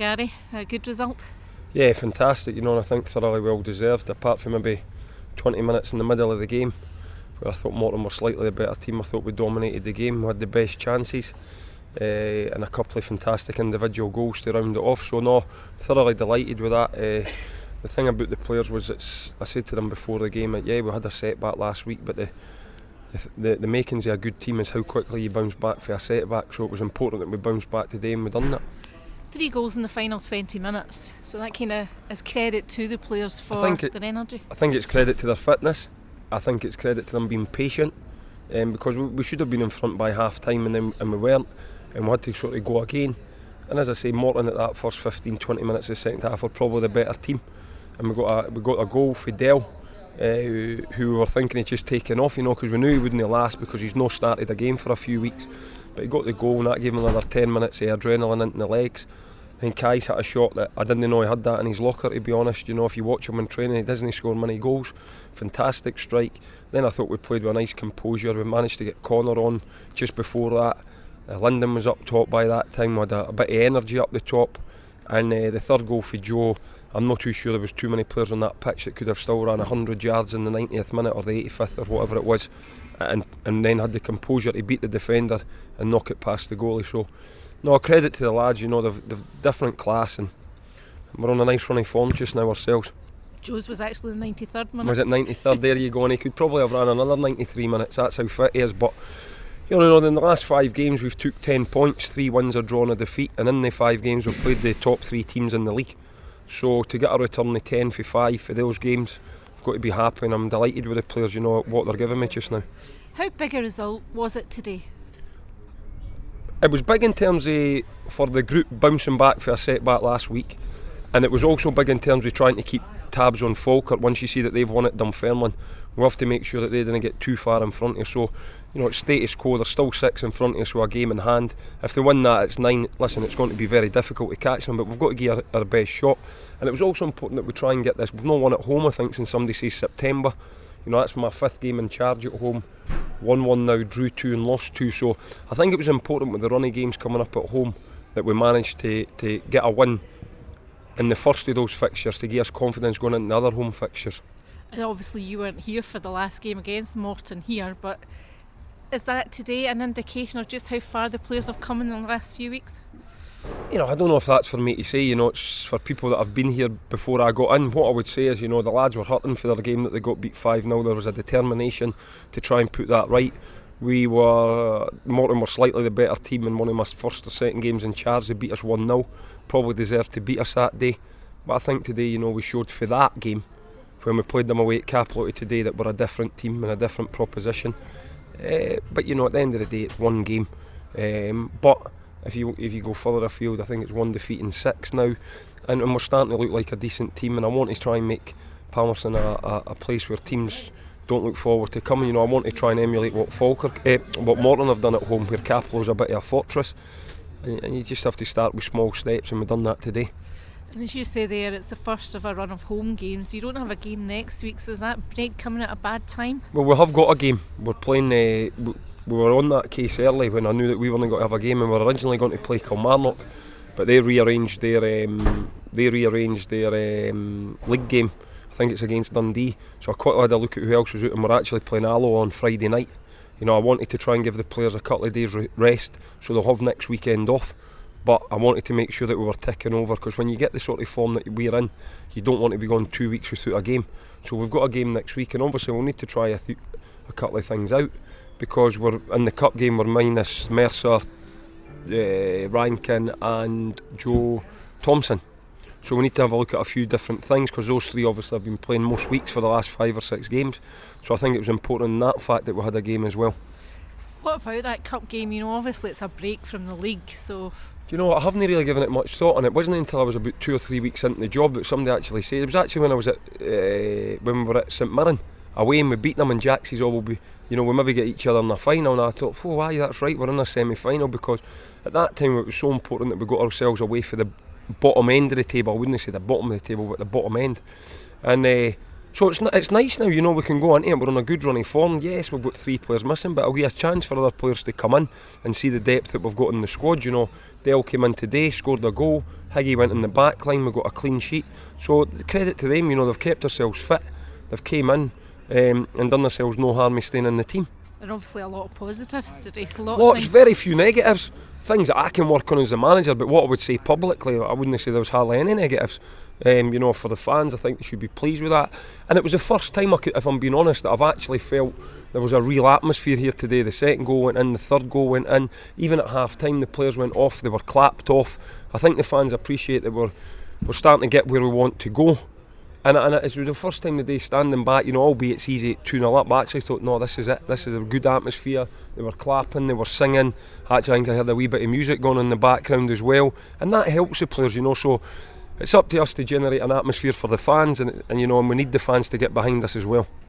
Gary. A good result? Yeah, fantastic, and I think thoroughly well deserved, apart from maybe 20 minutes in the middle of the game where I thought Morton were slightly a better team. I thought we dominated the game, we had the best chances, and a couple of fantastic individual goals to round it off. So no, thoroughly delighted with that. The thing about the players was, I said to them before the game that we had a setback last week, but the makings of a good team is how quickly you bounce back for a setback. So it was important that we bounced back today, and we done that. 3 goals in the final 20 minutes, so that kind of is credit to the players for their energy. I think it's credit to their fitness. I think it's credit to them being patient, because we should have been in front by half time and we weren't, and we had to sort of go again. And as I say, Morton at that first 15-20 minutes of the second half were probably the better team, and we got a goal for Dell, who we were thinking he'd just taken off, because we knew he wouldn't last because he's not started a game for a few weeks. But he got the goal, and that gave him another 10 minutes of adrenaline into the legs. Then Kai's hit a shot that I didn't know he had that in his locker, to be honest. If you watch him in training, he doesn't score many goals. Fantastic strike. Then I thought we played with a nice composure. We managed to get Connor on just before that. Linden was up top by that time. We had a bit of energy up the top. And the third goal for Joe, I'm not too sure there was too many players on that pitch that could have still ran 100 yards in the 90th minute or the 85th or whatever it was, and then had the composure to beat the defender and knock it past the goalie. So no, credit to the lads, they've different class, and we're on a nice running form just now ourselves. Joe's was actually the 93rd minute. Was it 93rd? There you go, and he could probably have ran another 93 minutes, that's how fit he is. But in the last 5 games we've took 10 points, 3 wins, a draw and a defeat, and in the 5 games we've played the top 3 teams in the league. So to get a return of 10 for 5 for those games, I've got to be happy, and I'm delighted with the players, what they're giving me just now. How big a result was it today? It was big in terms of for the group bouncing back for a setback last week, and it was also big in terms of trying to keep tabs on Falkirk. Once you see that they've won at Dunfermline, we have to make sure that they didn't get too far in front of us. So it's status quo, there's still 6 in front of us with a game in hand. If they win that, it's 9. Listen, it's going to be very difficult to catch them, but we've got to give our best shot. And it was also important that we try and get this. We've not won at home, I think, since somebody says September. That's my 5th game in charge at home. 1-1 now, drew 2 and lost 2. So I think it was important with the running games coming up at home that we managed to get a win in the first of those fixtures to give us confidence going into the other home fixtures. And obviously you weren't here for the last game against Morton here, but is that today an indication of just how far the players have come in the last few weeks? I don't know if that's for me to say. It's for people that have been here before I got in. What I would say is, the lads were hurting for their game that they got beat 5-0. There was a determination to try and put that right. Morton were slightly the better team in one of my first or second games in charge. They beat us 1-0. Probably deserved to beat us that day. But I think today, we showed for that game, when we played them away at Capelotty today, that we're a different team and a different proposition. But at the end of the day, it's one game. But if you go further afield, I think it's 1 defeat in 6 now, and we're starting to look like a decent team. And I want to try and make Palmerston a place where teams don't look forward to coming. I want to try and emulate what Morton have done at home, where Capelot's a bit of a fortress, and you just have to start with small steps, and we've done that today. And as you say there, it's the first of a run of home games. You don't have a game next week, so is that break coming at a bad time? Well, we have got a game. We're playing. We were on that case early when I knew that we weren't going to have a game, and we were originally going to play Kilmarnock, but they rearranged their league game. I think it's against Dundee. So I quickly had a look at who else was out, and we're actually playing Alloa on Friday night. I wanted to try and give the players a couple of days rest, so they'll have next weekend off. But I wanted to make sure that we were ticking over, because when you get the sort of form that we're in, you don't want to be going 2 weeks without a game. So we've got a game next week, and obviously we'll need to try a couple of things out, because we're in the cup game. We're minus Mercer, Rankin and Joe Thompson. So we need to have a look at a few different things, because those 3 obviously have been playing most weeks for the last 5 or 6 games. So I think it was important in that fact that we had a game as well. What about that cup game? Obviously it's a break from the league, so... I haven't really given it much thought, and it wasn't until I was about 2 or 3 weeks into the job that somebody actually said. It was actually when I was when we were at St Mirren away, and we beat them, and Jack says, we'll be, we maybe get each other in the final. And I thought, aye, that's right, we're in a semi-final, because at that time it was so important that we got ourselves away for the bottom end of the table. I wouldn't say the bottom of the table, but the bottom end. And So it's nice now, you know, we can go into it, we're on a good run of form. Yes, we've got 3 players missing, but it'll give a chance for other players to come in and see the depth that we've got in the squad. You know, Dell came in today, scored a goal, Higgy went in the back line, we got a clean sheet. So credit to them, you know, they've kept themselves fit, they've came in and done themselves no harm in staying in the team. And obviously a lot of positives today. Lots, very few negatives. Things that I can work on as a manager, but what I would say publicly, I wouldn't say there was hardly any negatives. You know, for the fans, I think they should be pleased with that. And it was the first time, if I'm being honest, that I've actually felt there was a real atmosphere here today. The second goal went in, the third goal went in. Even at half time, the players went off, they were clapped off. I think the fans appreciate that we're starting to get where we want to go. And it was the first time today standing back, you know, albeit it's easy at 2-0 up, I actually thought, no, this is it. This is a good atmosphere. They were clapping, they were singing. Actually, I think I heard a wee bit of music going in the background as well. And that helps the players, you know, so it's up to us to generate an atmosphere for the fans and you know, and we need the fans to get behind us as well.